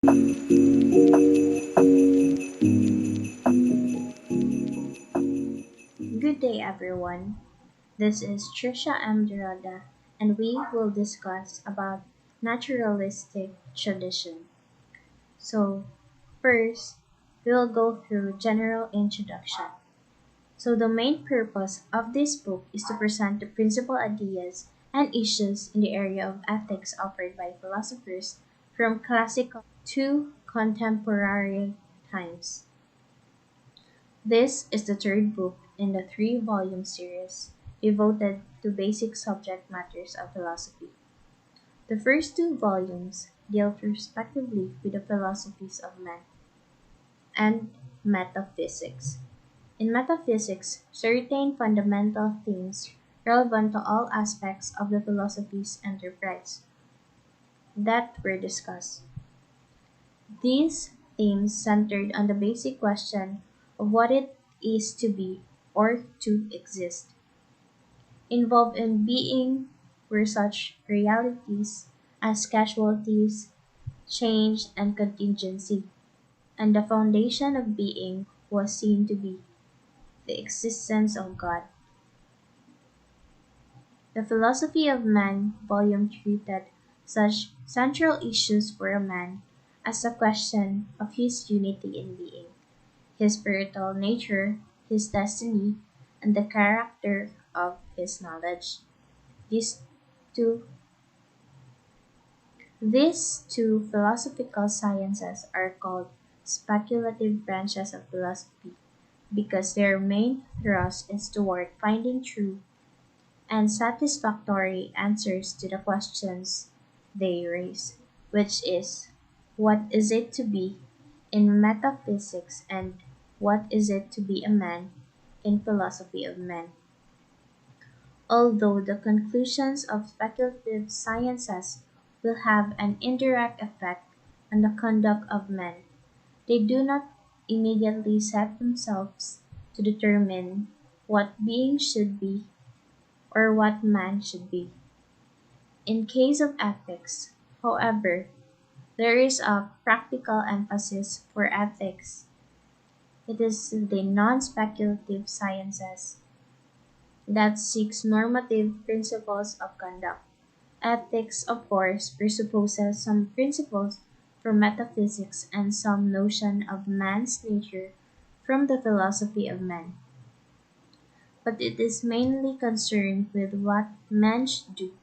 Good day, everyone. This is Trisha M. Dorada, and we will discuss about naturalistic tradition. So, first, we will go through general introduction. So, the main purpose of this book is to present the principal ideas and issues in the area of ethics offered by philosophers from classical to contemporary times. This is the third book in the three-volume series devoted to basic subject matters of philosophy. The first two volumes deal respectively with the philosophies of man and metaphysics. In metaphysics, certain fundamental themes relevant to all aspects of the philosophy's enterprise that were discussed. These themes centered on the basic question of what it is to be or to exist. Involved in being were such realities as casualties, change, and contingency, and the foundation of being was seen to be the existence of God. The Philosophy of Man, Volume treated such central issues for a man as the question of his unity in being, his spiritual nature, his destiny, and the character of his knowledge. These two these two philosophical sciences are called speculative branches of philosophy because their main thrust is toward finding true and satisfactory answers to the questions they raise, which is what is it to be in metaphysics and what is it to be a man in philosophy of men. Although the conclusions of speculative sciences will have an indirect effect on the conduct of men, they do not immediately set themselves to determine what being should be or what man should be. In case of ethics, however, there is a practical emphasis for ethics. It is the non-speculative sciences that seeks normative principles of conduct. Ethics, of course, presupposes some principles from metaphysics and some notion of man's nature from the philosophy of man. But it is mainly concerned with what man should do,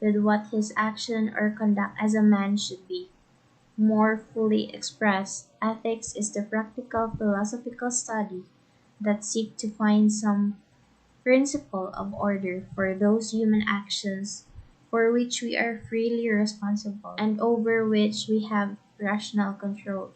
with what his action or conduct as a man should be. More fully expressed, ethics is the practical philosophical study that seeks to find some principle of order for those human actions for which we are freely responsible and over which we have rational control.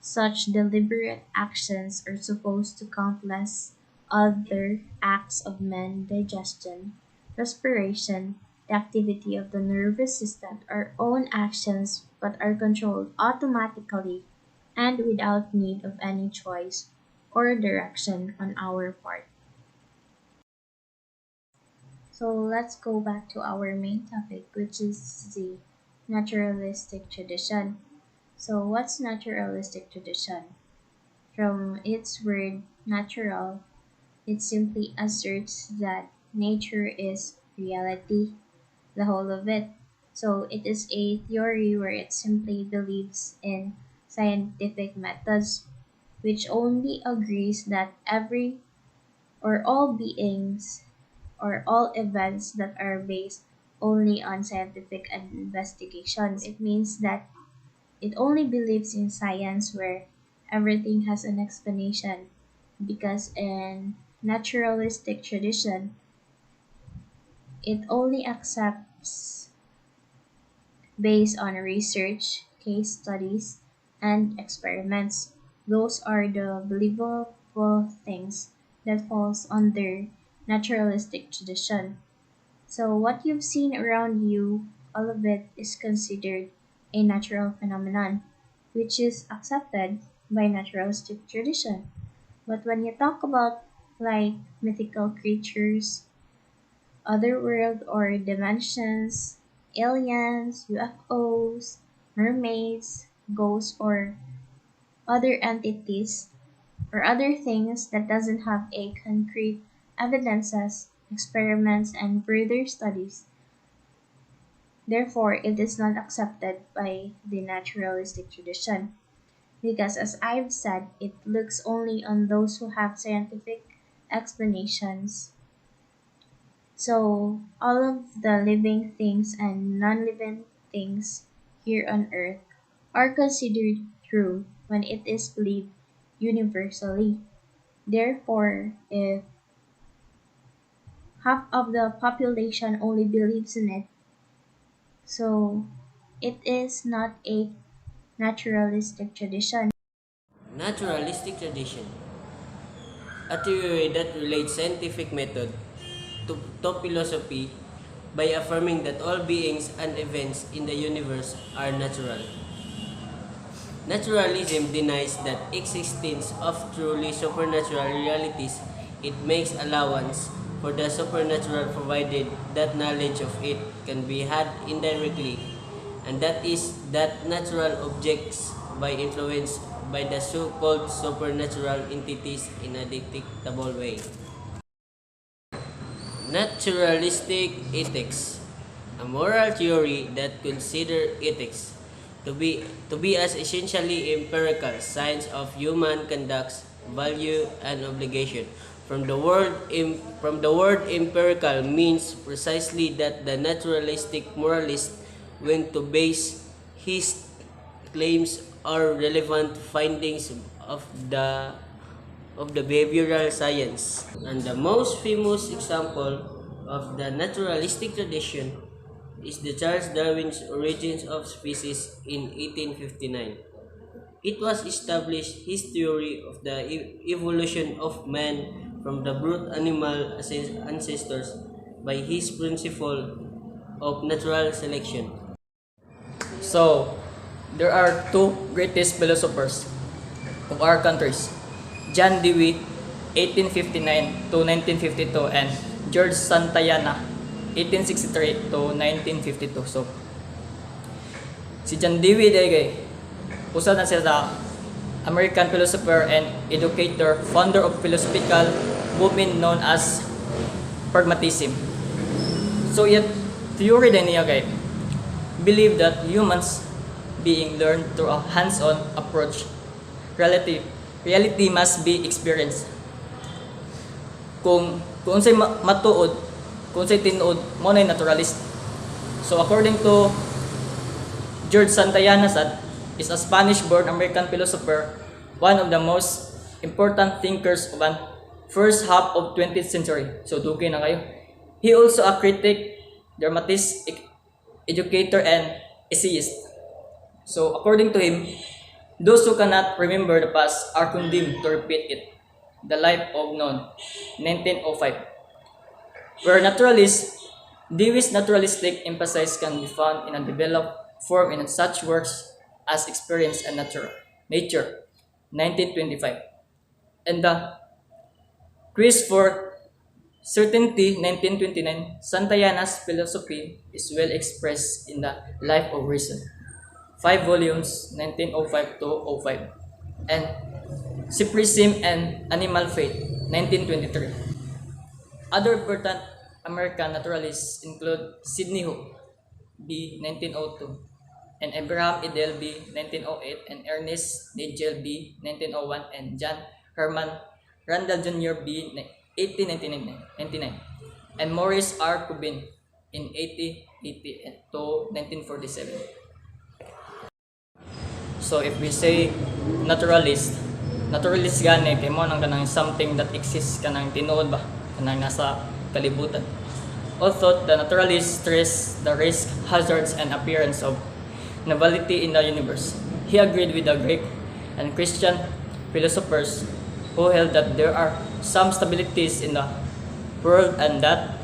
Such deliberate actions are supposed to countless other acts of men, digestion, respiration, the activity of the nervous system, our own actions, but are controlled automatically and without need of any choice or direction on our part. So let's go back to our main topic, which is the naturalistic tradition. So, what's naturalistic tradition? From its word natural, it simply asserts that nature is reality, the whole of it. So, it is a theory where it simply believes in scientific methods, which only agrees that every or all beings or all events that are based only on scientific investigations. It means that it only believes in science where everything has an explanation because in naturalistic tradition, it only accepts based on research, case studies, and experiments. Those are the believable things that falls under naturalistic tradition. So what you've seen around you, all of it is considered a natural phenomenon, which is accepted by naturalistic tradition. But when you talk about like mythical creatures, other world or dimensions, aliens, UFOs, mermaids, ghosts, or other entities or other things that doesn't have a concrete evidences, experiments, and further studies. Therefore, it is not accepted by the naturalistic tradition. Because, as I've said, it looks only on those who have scientific explanations. So, all of the living things and non living things here on earth are considered true when it is believed universally. Therefore, if half of the population only believes in it, so it is not a naturalistic tradition. Naturalistic tradition, a theory that relates scientific method to philosophy by affirming that all beings and events in the universe are natural. Naturalism denies that existence of truly supernatural realities. It makes allowance for the supernatural provided that knowledge of it can be had indirectly, and that is that natural objects by influence by the so-called supernatural entities in a detectable way. Naturalistic ethics, a moral theory that considers ethics to be as essentially empirical science of human conducts, value, and obligation. From the word empirical means precisely that the naturalistic moralist went to base his claims or relevant findings of the behavioral science. And the most famous example of the naturalistic tradition is the Charles Darwin's Origins of Species in 1859. It was established his theory of the evolution of man from the brute animal ancestors by his principle of natural selection. So, there are two greatest philosophers of our countries, John Dewey, 1859 to 1952, and George Santayana, 1863 to 1952. So, si John Dewey daygay, usa na siya sa American philosopher and educator, founder of philosophical movement known as pragmatism. So, yet theory din niya kay believe that humans being learned through a hands-on approach. Reality must be experienced. Kung unsay matuod, kung unsay tinuod, mo na naturalist. So according to George Santayana is a Spanish-born American philosopher, one of the most important thinkers of the first half of 20th century. So dugay na kayo. He also a critic, dramatist, educator, and essayist. So according to him, those who cannot remember the past are condemned to repeat it. The Life of None, 1905. Where naturalists, Dewey's naturalistic emphasis can be found in a developed form in such works as Experience and Nature, 1925. And the Quest for Certainty, 1929, Santayana's philosophy is well expressed in the Life of Reason, 5 volumes, 1905 to 05, and Cypricism and Animal Faith, 1923. Other important American naturalists include Sidney Hook, B. 1902, and Abraham Edel, B. 1908, and Ernest Nagel, B. 1901, and John Herman Randall Jr., B. 1899, and Maurice R. Cubin in 1880 to 1947. So if we say naturalist gani kay mo nang kanang something that exists kanang tinuod ba kanang nasa kalibutan. Although the naturalist stress the risk, hazards, and appearance of novelty in the universe, he agreed with the Greek and Christian philosophers who held that there are some stabilities in the world and that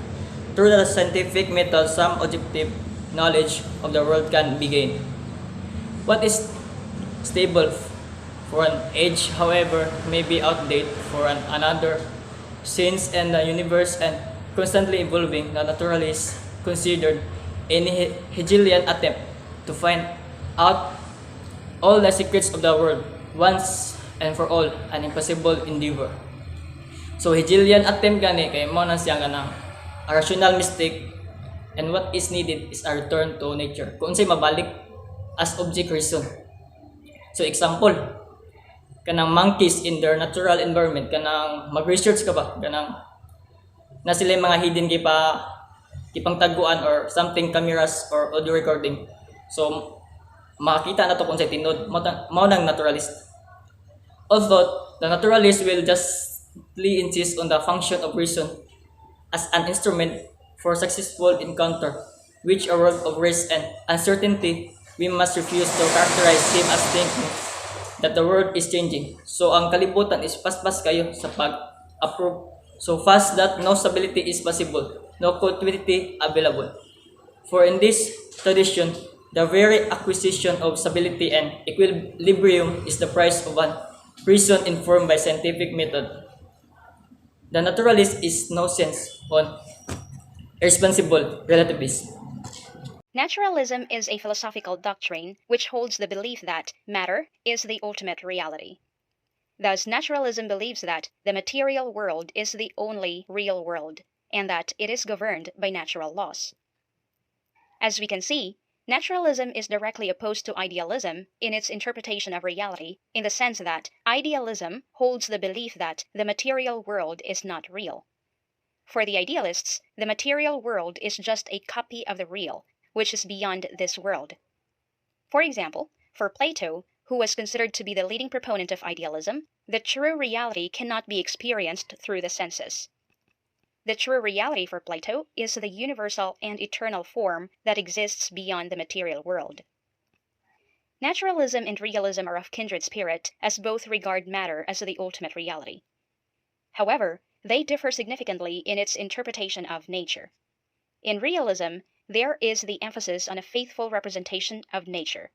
through the scientific method some objective knowledge of the world can be gained. What is stable for an age, however, may be outdated for another. Since in the universe and constantly evolving, the naturalists considered any Hegelian attempt to find out all the secrets of the world once and for all, an impossible endeavor. So Hegelian attempt gani kay mo na siya kanang a rational mistake, and what is needed is a return to nature. Kung unsay mabalik as object reason. So example, kanang monkeys in their natural environment, kanang mag-research ka ba kanang na sila yung mga hidden kipang taguan or something cameras or audio recording. So makakita na to kung sa tinod mao nang naturalist. Although the naturalist will justly insist on the function of reason as an instrument for successful encounter, which a world of risk and uncertainty, we must refuse to characterize him as thinking that the world is changing. So ang kalibutan is paspas kayo sa pag-approve. So fast that no stability is possible, no continuity available. For in this tradition, the very acquisition of stability and equilibrium is the price of an reason informed by scientific method. The naturalist is no sense on irresponsible relativist. Naturalism is a philosophical doctrine which holds the belief that matter is the ultimate reality. Thus, naturalism believes that the material world is the only real world, and that it is governed by natural laws. As we can see, naturalism is directly opposed to idealism in its interpretation of reality, in the sense that idealism holds the belief that the material world is not real. For the idealists, the material world is just a copy of the real, which is beyond this world. For example, for Plato, who was considered to be the leading proponent of idealism, the true reality cannot be experienced through the senses. The true reality for Plato is the universal and eternal form that exists beyond the material world. Naturalism and realism are of kindred spirit, as both regard matter as the ultimate reality. However, they differ significantly in its interpretation of nature. In realism, there is the emphasis on a faithful representation of nature,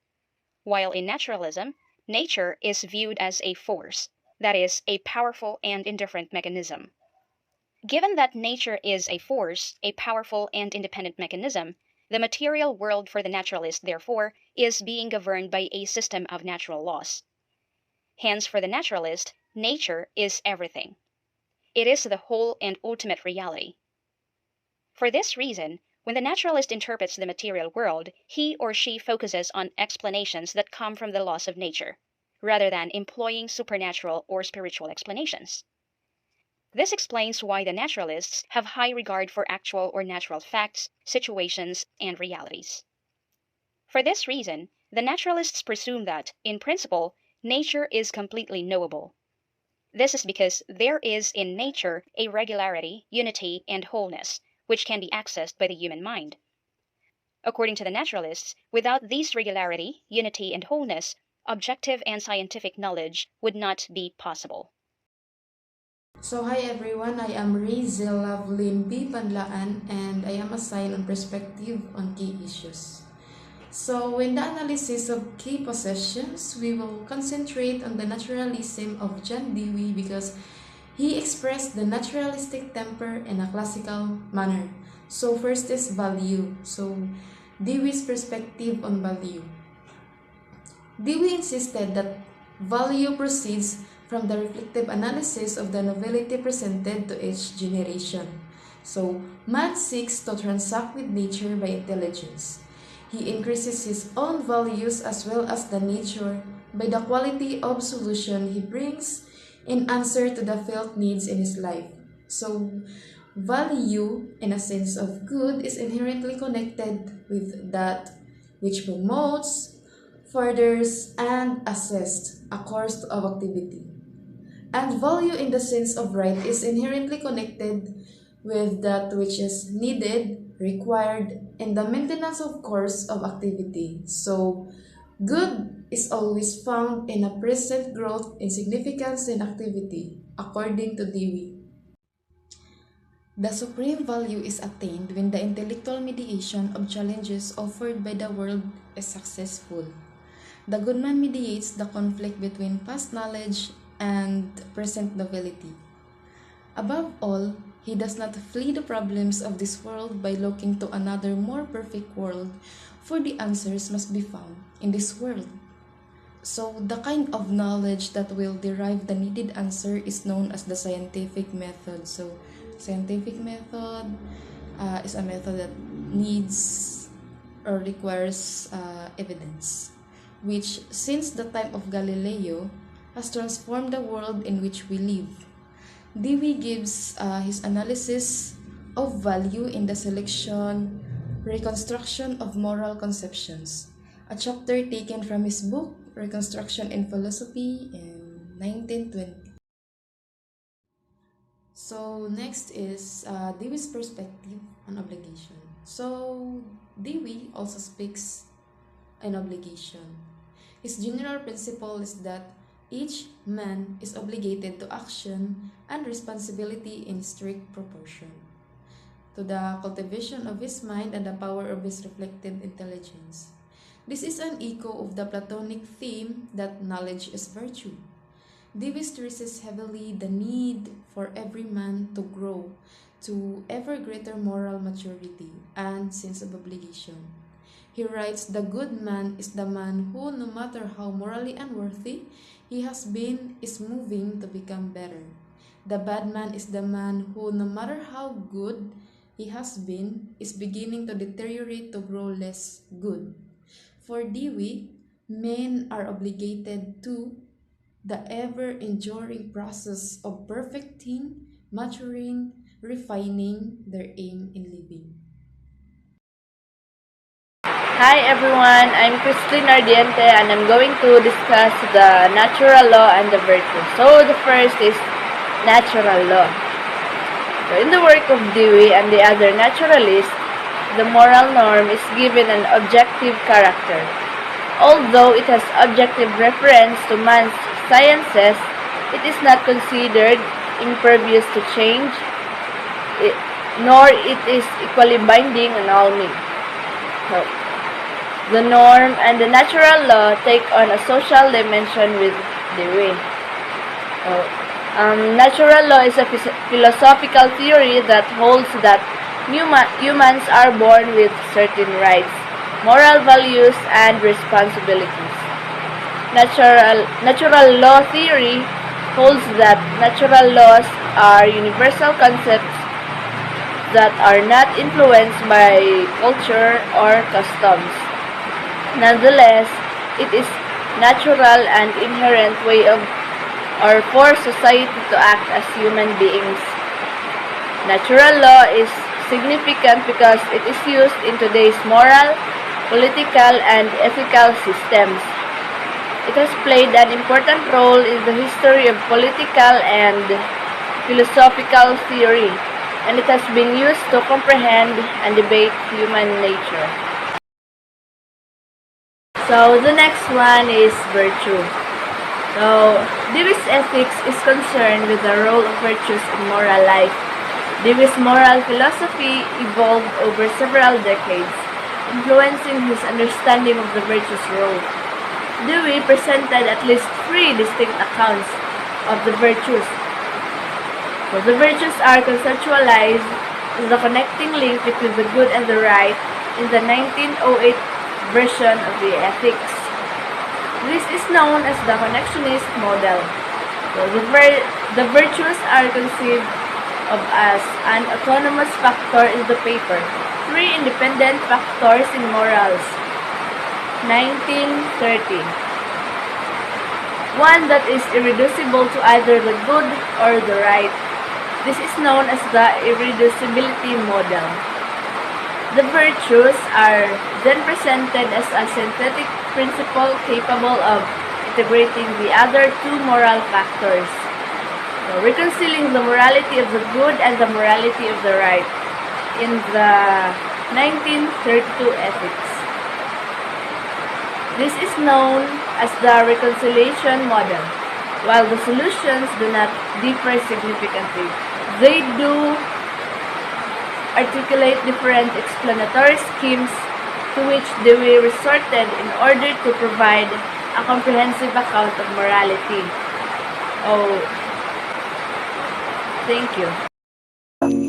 while in naturalism, nature is viewed as a force, that is, a powerful and indifferent mechanism. Given that nature is a force, a powerful and independent mechanism, the material world for the naturalist, therefore, is being governed by a system of natural laws. Hence, for the naturalist, nature is everything. It is the whole and ultimate reality. For this reason, when the naturalist interprets the material world, he or she focuses on explanations that come from the laws of nature, rather than employing supernatural or spiritual explanations. This explains why the naturalists have high regard for actual or natural facts, situations, and realities. For this reason, the naturalists presume that, in principle, nature is completely knowable. This is because there is in nature a regularity, unity, and wholeness, which can be accessed by the human mind. According to the naturalists, without these regularity, unity, and wholeness, objective and scientific knowledge would not be possible. So hi everyone, I am Razel Lovelyn B. Panlaan and I am assigned on perspective on key issues. So in the analysis of key possessions, we will concentrate on the naturalism of John Dewey because he expressed the naturalistic temper in a classical manner. So first is value. So Dewey's perspective on value. Dewey insisted that value proceeds from the reflective analysis of the novelty presented to each generation. So man seeks to transact with nature by intelligence. He increases his own values as well as the nature by the quality of solution he brings in answer to the felt needs in his life. So, value, in a sense of good, is inherently connected with that which promotes, furthers, and assists a course of activity. And value, in the sense of right, is inherently connected with that which is needed, required, in the maintenance of course of activity. So, good is always found in a present growth in significance and activity, according to Dewey. The supreme value is attained when the intellectual mediation of challenges offered by the world is successful. The good man mediates the conflict between past knowledge and present novelty. Above all, He does not flee the problems of this world by looking to another more perfect world, for the answers must be found in this world. So, the kind of knowledge that will derive the needed answer is known as the scientific method. So, scientific method is a method that needs or requires evidence, which, since the time of Galileo, has transformed the world in which we live. Dewey gives his analysis of value in the selection, reconstruction of moral conceptions, a chapter taken from his book, Reconstruction in Philosophy, in 1920. So next is Dewey's perspective on obligation. So Dewey also speaks an obligation. His general principle is that each man is obligated to action and responsibility in strict proportion to the cultivation of his mind and the power of his reflective intelligence. This is an echo of the Platonic theme that knowledge is virtue. Dewey stresses heavily the need for every man to grow to ever greater moral maturity and sense of obligation. He writes, "The good man is the man who, no matter how morally unworthy he has been, is moving to become better. The bad man is the man who, no matter how good he has been, is beginning to deteriorate to grow less good." For Dewey, men are obligated to the ever-enduring process of perfecting, maturing, refining their aim in living. Hi everyone, I'm Christine Ardiente and I'm going to discuss the natural law and the virtue. So the first is natural law. So in the work of Dewey and the other naturalists, the moral norm is given an objective character. Although it has objective reference to man's sciences, it is not considered impervious to change, nor it is equally binding on all men. So, the norm and the natural law take on a social dimension with Dewey. Natural law is a philosophical theory that holds that humans are born with certain rights, moral values, and responsibilities. Natural law theory holds that natural laws are universal concepts that are not influenced by culture or customs. Nonetheless, it is natural and inherent way of or for society to act as human beings. Natural law is significant because it is used in today's moral, political, and ethical systems. It has played an important role in the history of political and philosophical theory, and it has been used to comprehend and debate human nature. So the next one is virtue. So Dewey's ethics is concerned with the role of virtues in moral life. Dewey's moral philosophy evolved over several decades, influencing his understanding of the virtues' role. Dewey presented at least 3 distinct accounts of the virtues. So the virtues are conceptualized as the connecting link between the good and the right in the 1908 version of the Ethics. This is known as the connectionist model. So the virtues are conceived of as an autonomous factor in the paper, 3 independent factors in morals, 1930. One that is irreducible to either the good or the right. This is known as the irreducibility model. The virtues are then presented as a synthetic principle capable of integrating the other 2 moral factors. So, reconciling the morality of the good and the morality of the right in the 1932 Ethics. This is known as the reconciliation model. While the solutions do not differ significantly, they do articulate different explanatory schemes to which Dewey resorted in order to provide a comprehensive account of morality. Oh, thank you.